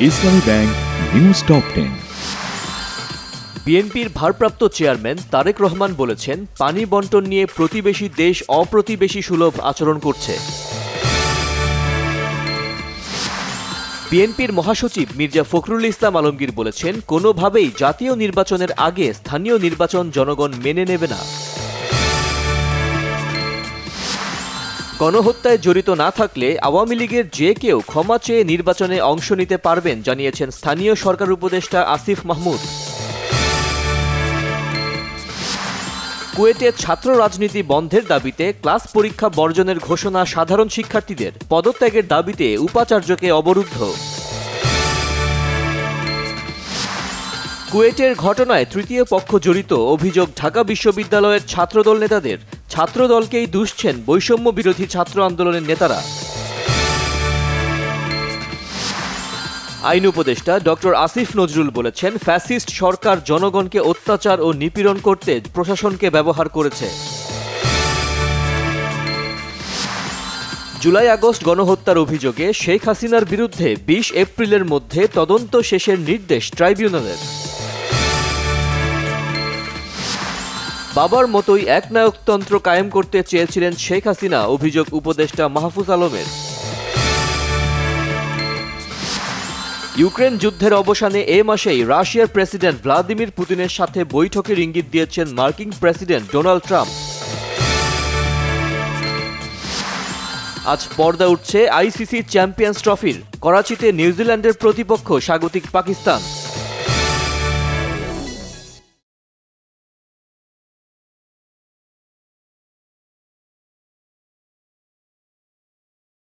ইসলামী bank news top 10। বিএনপির ভারপ্রাপ্ত chairman Tarique Rahman বলেছেন, পানি বণ্টন নিয়ে প্রতিবেশী দেশ অপ্রতিবেশী সুলভ আচরণ করছে। বিএনপির মহাসচিব মির্জা ফখরুল ইসলাম আলমগীর বলেছেন, কোনোভাবেই জাতীয় নির্বাচনের আগে স্থানীয় নির্বাচন জনগণ মেনে নেবে না। গণহত্যায় জড়িত না থাকলে আওয়ামী লীগের যে কেউ ক্ষমা চেয়ে নির্বাচনে অংশ নিতে পারবেন, জানিয়েছেন স্থানীয় সরকার উপদেষ্টা আসিফ মাহমুদ। কুয়েটে ছাত্র রাজনীতি বন্ধের দাবিতে ক্লাস পরীক্ষা বর্জনের ঘোষণা সাধারণ শিক্ষার্থীদের, পদত্যাগের দাবিতে উপাচার্যকে অবরুদ্ধ। কুয়েটের ঘটনায় তৃতীয় পক্ষ জড়িত অভিযোগ ঢাকা বিশ্ববিদ্যালয়ের ছাত্রদল নেতাদের, ছাত্রদলকেই দুষছেন বৈষম্য বিরোধী ছাত্র আন্দোলনের নেতারা। আইন উপদেষ্টা ডক্টর আসিফ নজরুল বলেছেন, ফ্যাসিস্ট সরকার জনগণকে অত্যাচার ও নিপীড়ন করতে প্রশাসনকে ব্যবহার করেছে। জুলাই আগস্ট গণহত্যার অভিযোগে শেখ হাসিনার বিরুদ্ধে 20 এপ্রিলের মধ্যে তদন্ত শেষের নির্দেশ ট্রাইব্যুনালের। বাবার মতোই একনায়কতন্ত্র কায়েম করতে চেয়েছিলেন শেখ হাসিনা, অভিযোগ উপদেষ্টা মাহফুজ আলমের। ইউক্রেন যুদ্ধের অবসানে এ মাসেই রাশিয়ার প্রেসিডেন্ট ভ্লাদিমির পুতিনের সাথে বৈঠকের ইঙ্গিত দিয়েছেন মার্কিন প্রেসিডেন্ট ডোনাল্ড ট্রাম্প। আজ পর্দা উঠছে আইসিসি চ্যাম্পিয়ন্স ট্রফির। করাচিতে নিউজিল্যান্ডের প্রতিপক্ষ স্বাগতিক পাকিস্তান।